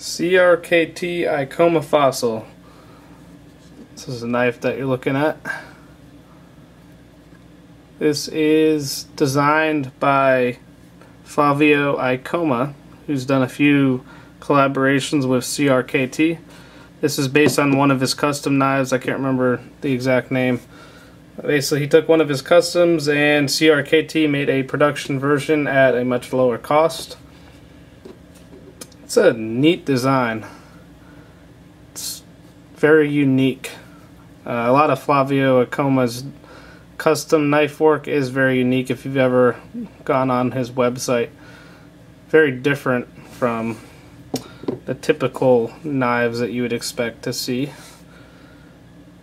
CRKT Ikoma fossil. This is a knife that you're looking at. This is designed by Flavio Ikoma, who's done a few collaborations with CRKT. This is based on one of his custom knives. I can't remember the exact name. Basically, he took one of his customs and CRKT made a production version at a much lower cost. It's a neat design. It's very unique. A lot of Flavio Ikoma's custom knife work is very unique if you've ever gone on his website. Very different from the typical knives that you would expect to see.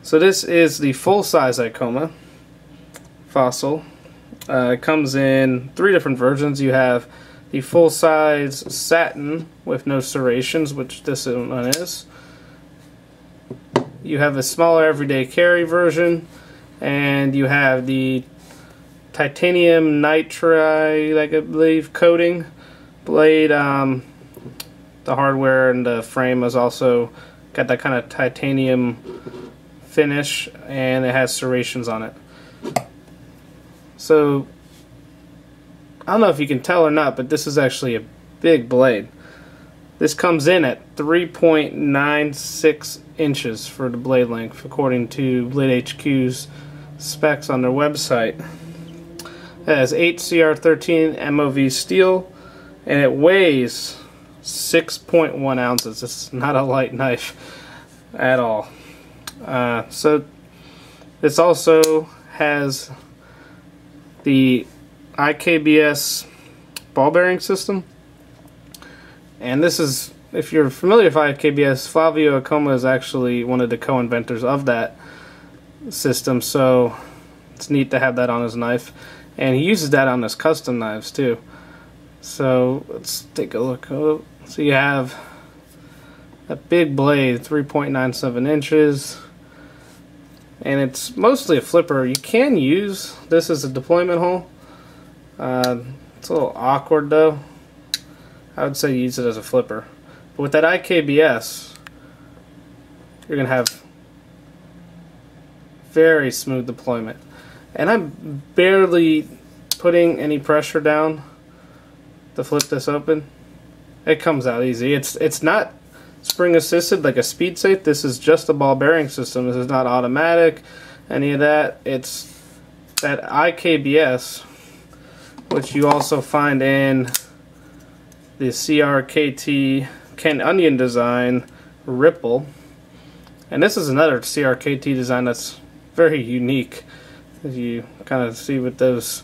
So this is the full-size Ikoma fossil. It comes in 3 different versions. You have the full-size satin with no serrations, which this one is. You have a smaller everyday carry version, and you have the titanium nitride, I believe, coating blade. The hardware and the frame has also got that kind of titanium finish, and it has serrations on it. So I don't know if you can tell or not, but this is actually a big blade. This comes in at 3.96 inches for the blade length, according to Blade HQ's specs on their website. It has 8 CR13 MOV steel, and it weighs 6.1 ounces. It's not a light knife at all. So this also has the IKBS ball bearing system, and this is, if you're familiar with IKBS, Flavio Ikoma is actually one of the co-inventors of that system, so it's neat to have that on his knife, and he uses that on his custom knives too. So let's take a look. So you have a big blade, 3.97 inches, and it's mostly a flipper. You can use this as a deployment hole. It's a little awkward though. I would say use it as a flipper. But with that IKBS, you're going to have very smooth deployment. And I'm barely putting any pressure down to flip this open. It comes out easy. It's not spring assisted like a speed safe. This is just a ball bearing system. This is not automatic, any of that. It's that IKBS, which you also find in the CRKT Ken Onion design Ripple. And this is another CRKT design that's very unique, as you kind of see with those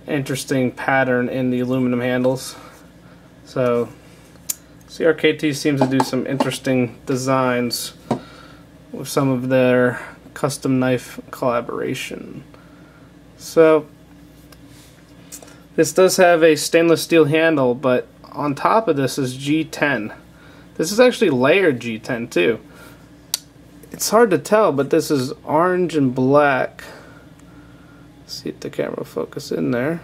interesting pattern in the aluminum handles. So CRKT seems to do some interesting designs with some of their custom knife collaboration. So this does have a stainless steel handle, but on top of this is G10. This is actually layered G10 too. It's hard to tell, but this is orange and black. Let's see if the camera will focus in there.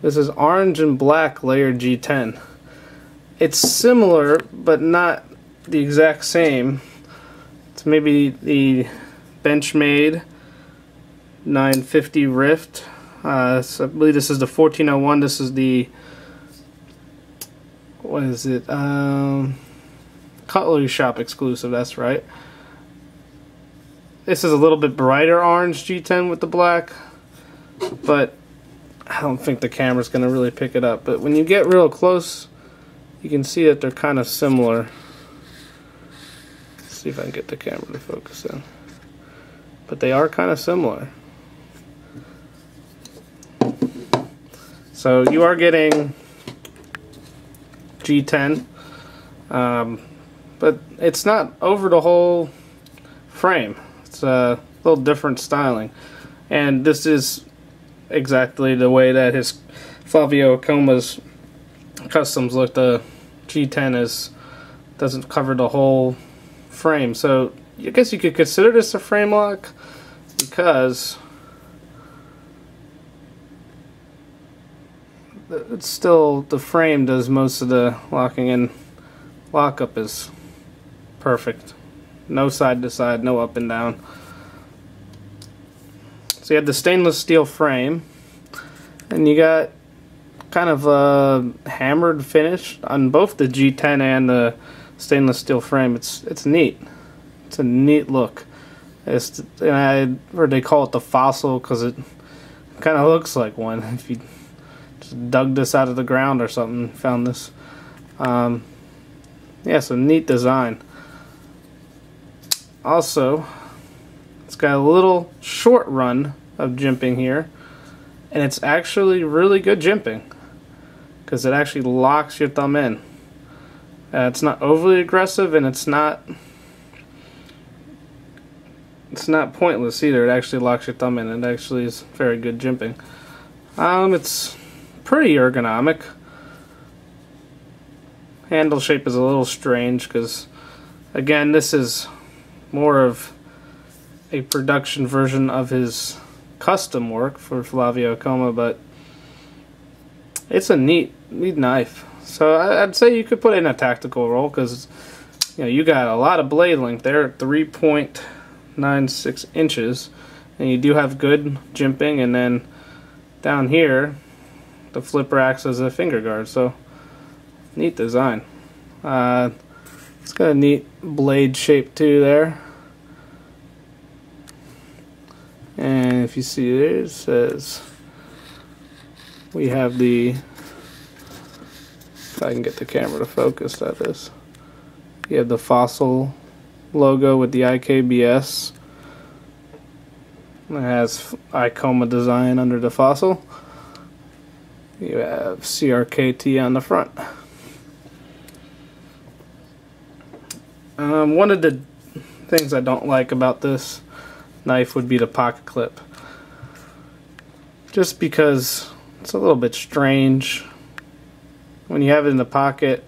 This is orange and black layered G10. It's similar, but not the exact same. It's maybe the Benchmade 950 Rift. So I believe this is the 1401. This is the, what is it? Cutlery Shop exclusive. That's right. This is a little bit brighter orange G10 with the black, but I don't think the camera's going to really pick it up. But when you get real close, you can see that they're kind of similar. Let's see if I can get the camera to focus in. But they are kind of similar. So you are getting G10, but it's not over the whole frame. It's a little different styling, and this is exactly the way that his Flavio Ikoma's customs look. The G10 doesn't cover the whole frame, so I guess you could consider this a frame lock, because it's still, the frame does most of the locking in lockup is perfect. No side to side, no up and down. So you have the stainless steel frame, and you got kind of a hammered finish on both the G10 and the stainless steel frame. It's neat. It's a neat look. And I heard they call it the fossil because it kind of looks like one. If you just dug this out of the ground or something, found this. Yeah, so neat design. Also, it's got a little short run of jimping here, and it's actually really good jimping because it actually locks your thumb in. It's not overly aggressive, and it's not pointless either. It actually locks your thumb in. It actually is very good jimping. It's pretty ergonomic. Handle shape is a little strange because, again, this is more of a production version of his custom work for Flavio Ikoma, but it's a neat knife. So I'd say you could put it in a tactical role because you got a lot of blade length there at 3.96 inches, and you do have good jimping, and then down here the flipper acts as a finger guard. So neat design. It's got a neat blade shape too there. And if you see there, it says we have the, if I can get the camera to focus at this, you have the Fossil logo with the IKBS. It has Ikoma design under the Fossil. You have CRKT on the front. One of the things I don't like about this knife would be the pocket clip. Just because it's a little bit strange. When you have it in the pocket,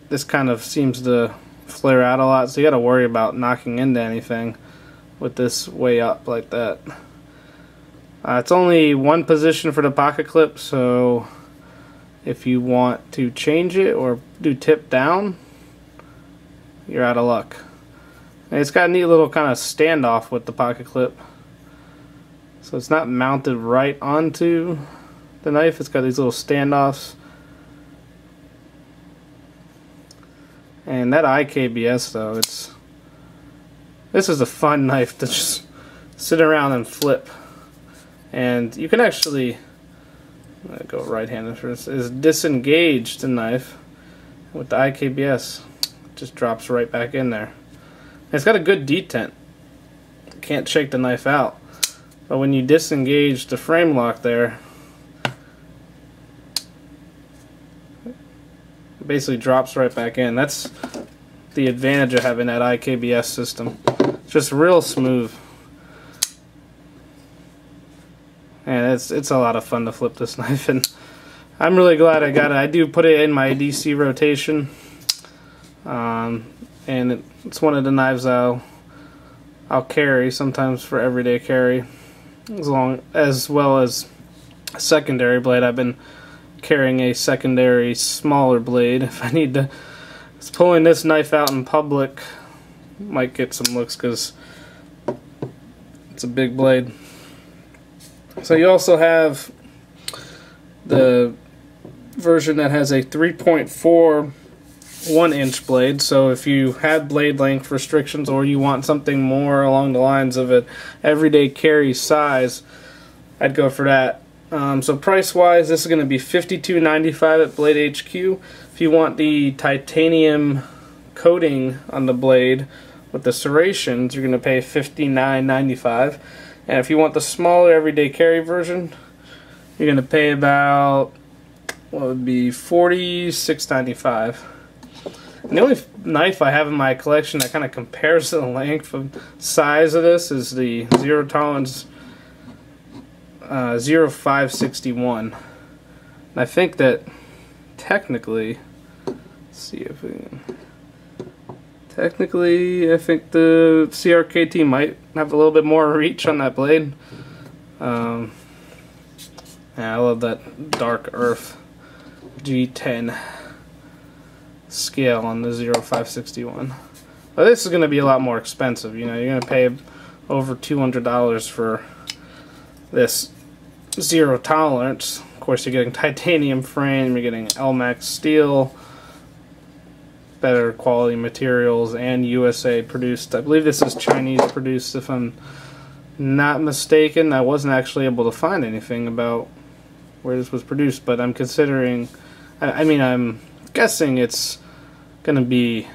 this kind of seems to flare out a lot, so you got to worry about knocking into anything with this way up like that. It's only one position for the pocket clip, so if you want to change it or do tip down, you're out of luck. And it's got a neat little kind of standoff with the pocket clip, so it's not mounted right onto the knife. It's got these little standoffs. And that IKBS though, this is a fun knife to just sit around and flip. And you can actually, I'm gonna go right-handed first, is disengage the knife with the IKBS. It just drops right back in there. And it's got a good detent. Can't shake the knife out. But when you disengage the frame lock there, it basically drops right back in. That's the advantage of having that IKBS system. It's just real smooth. And it's a lot of fun to flip this knife, and I'm really glad I got it. I do put it in my DC rotation, and it's one of the knives I'll carry sometimes for everyday carry, as well as a secondary blade. I've been carrying a secondary smaller blade if I need to. Pulling this knife out in public might get some looks because it's a big blade. So you also have the version that has a 3.4 1-inch blade. So if you had blade length restrictions or you want something more along the lines of an everyday carry size, I'd go for that. So price wise, this is going to be $52.95 at Blade HQ. If you want the titanium coating on the blade with the serrations, you're going to pay $59.95. And if you want the smaller everyday carry version, you're going to pay about, what would be, $46.95. And the only knife I have in my collection that kind of compares the length of size of this is the Zero Tolerance 0561. And I think that technically, let's see if we can. Technically, I think the CRKT might have a little bit more reach on that blade. Yeah, I love that dark earth G10. scale on the 0561. But this is going to be a lot more expensive. You know, you're going to pay over $200 for this zero tolerance. Of course, you're getting titanium frame, you're getting LMAX steel, better quality materials, and USA produced. I believe this is Chinese produced, if I'm not mistaken. I wasn't actually able to find anything about where this was produced, but I'm considering, I mean, I'm guessing it's going to be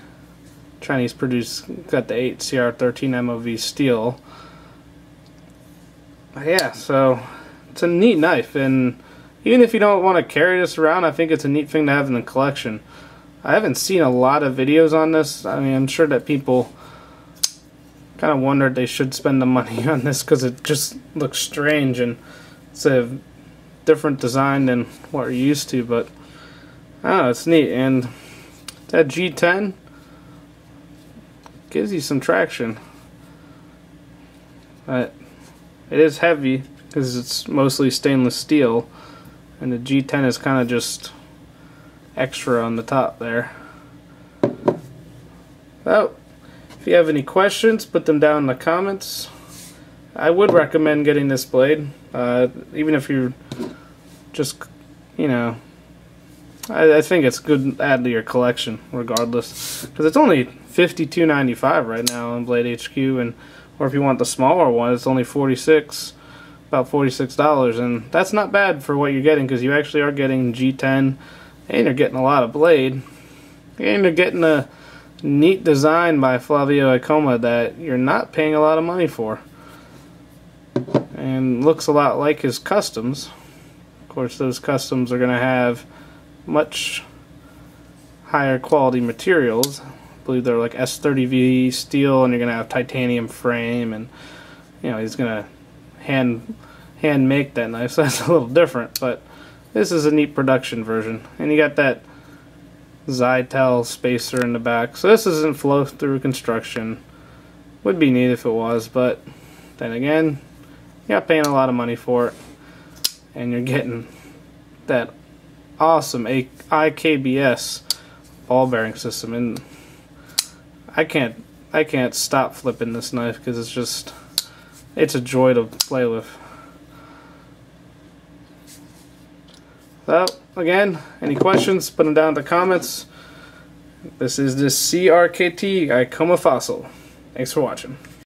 Chinese produced. Got the 8 CR13 MOV steel. Yeah, so it's a neat knife, and even if you don't want to carry this around, I think it's a neat thing to have in the collection. I haven't seen a lot of videos on this. I mean, I'm sure that people kind of wondered they should spend the money on this because it just looks strange and it's a different design than what you're used to, but I don't know, it's neat. And that G10 gives you some traction. But it is heavy because it's mostly stainless steel, and the G10 is kind of just extra on the top there. Well, if you have any questions, put them down in the comments. I would recommend getting this blade, even if you're just, you know, I think it's good to add to your collection regardless, because it's only $52.95 right now on Blade HQ, and or if you want the smaller one, it's only about $46, and that's not bad for what you're getting, because you actually are getting G10, and you're getting a lot of blade, and you're getting a neat design by Flavio Ikoma that you're not paying a lot of money for, and looks a lot like his customs. Of course, those customs are going to have much higher quality materials. I believe they're like S30V steel, and you're going to have titanium frame, and you know, he's going to hand make that knife, so that's a little different, but this is a neat production version. And you got that Zytel spacer in the back, so this isn't flow through construction. Would be neat if it was, but then again, you're not paying a lot of money for it, and you're getting that awesome IKBS ball bearing system, and I can't stop flipping this knife because it's a joy to play with. So again, any questions, put them down in the comments. This is the CRKT Ikoma Fossil. Thanks for watching.